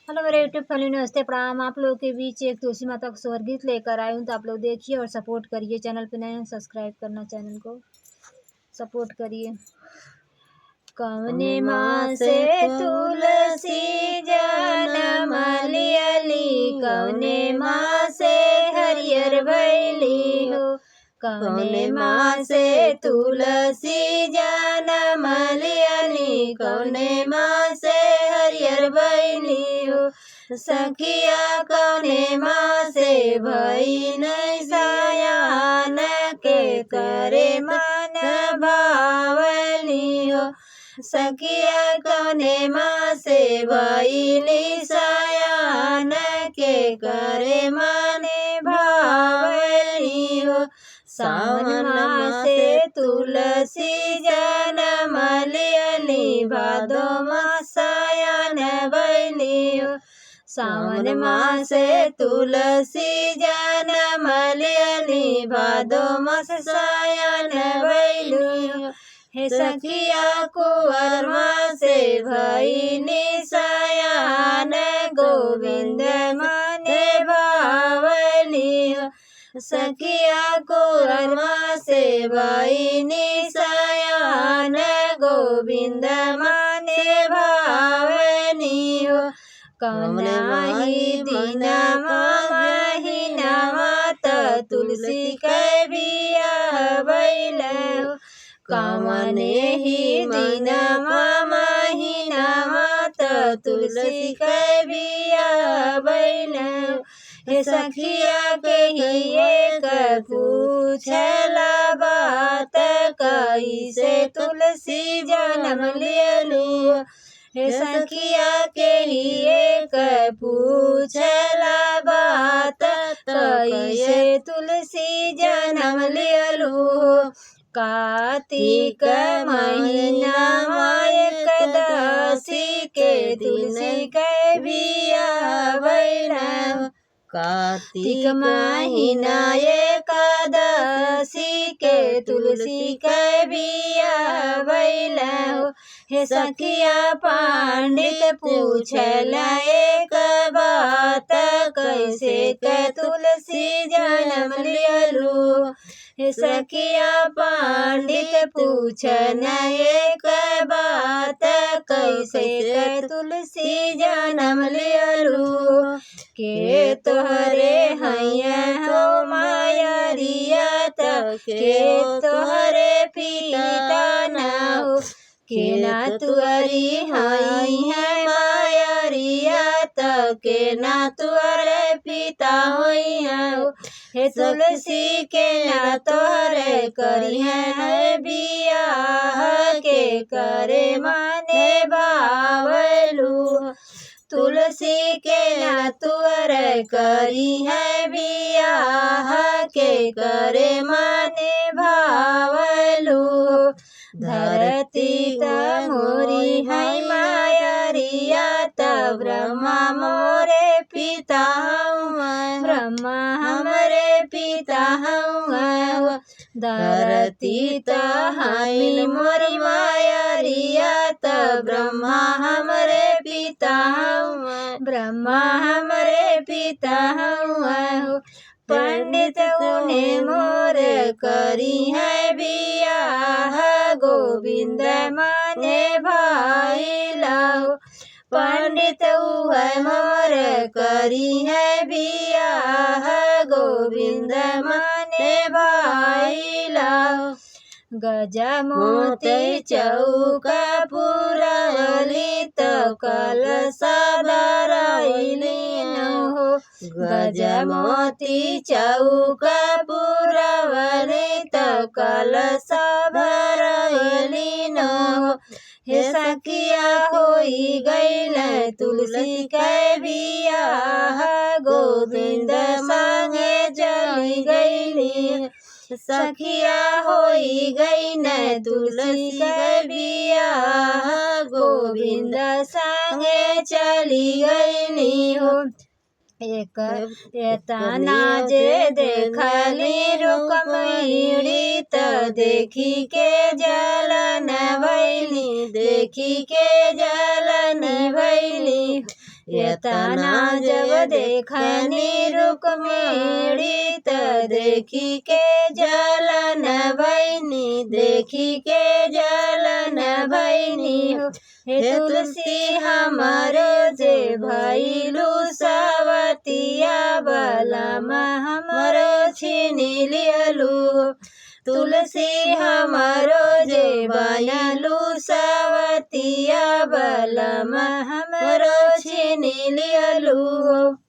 Hello मेरे YouTube family, नमस्ते प्रणाम। आप लोगों के बीच एक तुलसी माता का स्वर्गीत लेकर आई हूँ, तो आप लोग देखिए और सपोर्ट करिए। चैनल पे नए हैं, सब्सक्राइब करना, चैनल को सपोर्ट करिए। कवने माँ से तुलसी जनम लियली, कवने माँ से हरियर भैली हो। कवने माँ से तुलसी जनम लियली, कवने माँ से हरियर भैली हो। सखिया कवने माँ से भई नहीं सयान, के करे मन भावली हो। सखिया कवने माँ से भइली सयान, के करे माने भावली हो। सावन माह से तुलसी जनम लियली, भादो माह सयान भइली हो। सावन माह से तुलसी जनम लियली, भादो माह सयान भइली हो। हे सखिया कुंवर माँ से भइली सयान, गोविंद माने भावली हो। सखिया कुंवर माँ से भइली सयान, गोविंद माने भावली हो। कवना ही दिनमा महीनामा त तुलसी के बिया भइल हो। कवने ही दिनमा महीनामा त तुलसी के बिया भइल हो। हे सखिया के ही एक पूछला बात, कैसे तुलसी जनम लियलू। हे सखिया के ही एक पूछला बात, कैसे तुलसी जनम लियलू। कार्तिक महीना एकदशी के तुलसी के बिया भइल हो। कार्तिक महीना एकादशी के तुलसी के बिया भइल हो। हे सखिया पंडित पूछल एक बात, कैसे के तुलसी जनम लियलू। हे सखिया पंडित पूछन एक बात, कैसे के तुलसी जनम लियलू। के तोहरे हैया हो मायरिया, के तोहरे पिता न हो। के ना तुअरी हई है मायरिया, के ना तुअरे पिता होई है। हे तुलसी के ना तोहरे करी है बियाह, के करे माने भावलू। तुलसी के ना तुअरे करी है बियाह, के करे माने भावलू। धरती त मोरी है मायरिया, त ब्रह्मा मोरे पिता हूँ। ब्रह्मा हमरे पिता हूँ। धरती त है मोरी मायरिया, त ब्रह्मा हमरे पिता हूँ। ब्रह्मा हमरे पिता हूँ। पंडित उन्हें मोर करी है बियाह, गोविंद माने भाइल हो। पंडित उह मोर करी है बियाह, गोविंद माने भाइल हो। गजा मोती चौका पुरवली, तो कलशा धरैली हो। गजा मोती चौका पुरवली, तो कलशा धरैली हो। हे सखिया होई गइल तुलसी के बियाह, गोविंद संगे चली गइली। सखिया होई गई न तुलसी के बियाह, गोविंद संगे चली गइली हो। एक एतना जे देखली रुक्मिणी, त देखी के जलन भइली, देखी के जलन भइली। यतना जब देखनी रुक्मिणी त देखी के जलन भैनी, देखी के जलन भैनी हो। हे तुलसी हमारो जे भैलू सवतिया बलम हमरो छीनी लियलू। तुलसी हमारो जे बनलू सवतिया बलम हमरो छीनी लियलू।